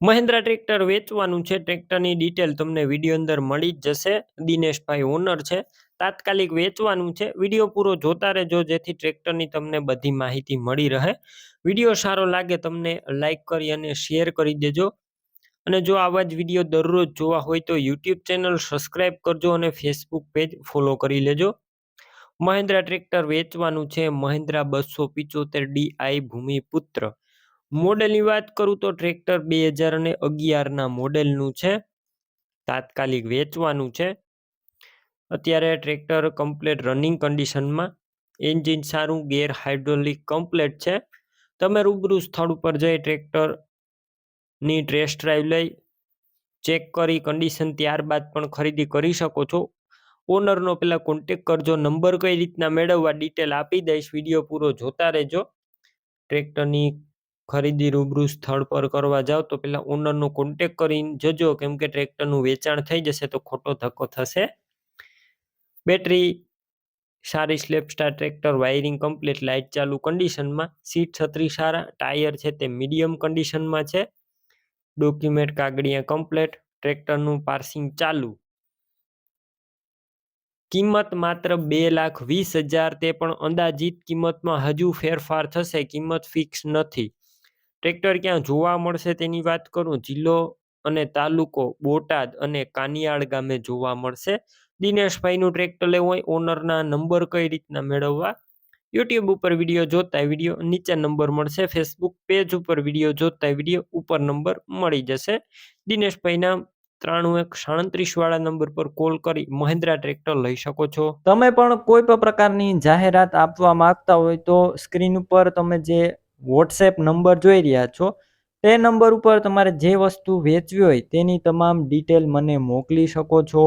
Mahindra tractor વેચવાનું છે. ટ્રેક્ટરની ડિટેલ તમને વિડીયો અંદર મળી જ જશે. દિનેશભાઈ ઓનર છે. તાત્કાલિક વેચવાનું છે. વિડીયો પૂરો જોતા રહેજો જેથી ટ્રેક્ટરની તમને બધી માહિતી મળી રહે. વિડીયો સારો લાગે તમને લાઈક કરી અને શેર કરી દેજો. અને જો આવા જ વિડીયો દરરોજ જોવા હોય તો યુટ્યુબ ચેનલ સબસ્ક્રાઈબ કરજો અને ફેસબુક પેજ ફોલો કરી લેજો. મહિન્દ્રા ટ્રેક્ટર વેચવાનું છે. મહિન્દ્રા 275 DI ભૂમિપુત્ર. મોડેલની વાત કરું તો ટ્રેક્ટર 2011ના મોડેલનું છે. તાત્કાલિક વેચવાનું છે. અત્યારે ટ્રેક્ટર કમ્પ્લેટ રનિંગ કન્ડિશનમાં, એન્જિન સારું, ગેર હાઇડ્રોલિક કમ્પ્લેટ છે. તમે રૂબરૂ સ્થળ ઉપર જઈ ટ્રેક્ટરની ટેસ્ટ ડ્રાઈવ લઈ ચેક કરી કન્ડિશન ત્યારબાદ પણ ખરીદી કરી શકો છો. ઓનરનો પહેલાં કોન્ટેક કરજો. નંબર કઈ રીતના મેળવવા ડિટેલ આપી દઈશ. વિડીયો પૂરો જોતા રહેજો. ટ્રેક્ટરની ખરીદી રૂબરૂ સ્થળ પર કરવા જાઓ તો પહેલાં ઓનરનો કોન્ટેક કરીને જજો, કેમ કે ટ્રેક્ટરનું વેચાણ થઈ જશે તો ખોટો ધક્કો થશે. બેટરી સારી, સ્લેપસ્ટાર ટ્રેક્ટર, વાયરિંગ કમ્પ્લીટ, લાઇટ ચાલુ કન્ડિશનમાં, સીટ છત્રી સારા, ટાયર છે તે મીડિયમ કન્ડિશનમાં છે. ડોક્યુમેન્ટ કાગળિયા કમ્પ્લેટ, ટ્રેક્ટરનું પાર્સિંગ ચાલુ. કિંમત માત્ર 2,20,000, તે પણ અંદાજિત કિંમતમાં હજુ ફેરફાર થશે. કિંમત ફિક્સ નથી. ટ્રેક્ટર ક્યાં જોવા મળશે તેની વાત કરું, જિલ્લો અને તાલુકો બોટાદ અને કાનિયાળ ગામે જોવા મળશે. દિનેશભાઈનું ટ્રેક્ટર લેવું હોય, ઓનરના નંબર કઈ રીતના મેળવવા, યુટ્યુબ ઉપર વિડીયો જોતા વિડીયો નીચે નંબર મળશે. ફેસબુક પેજ ઉપર વિડીયો જોતા વિડીયો ઉપર નંબર મળી જશે. દિનેશભાઈના 9137 વાળા નંબર પર કોલ કરી મહિન્દ્રા ટ્રેક્ટર લઈ શકો છો. તમે પણ કોઈ પણ પ્રકારની જાહેરાત આપવા માંગતા હોય તો સ્ક્રીન ઉપર તમે જે વોટ્સએપ નંબર જોઈ રહ્યા છો તે નંબર ઉપર તમારે જે વસ્તુ વેચવી હોય તેની તમામ ડિટેલ મને મોકલી શકો છો.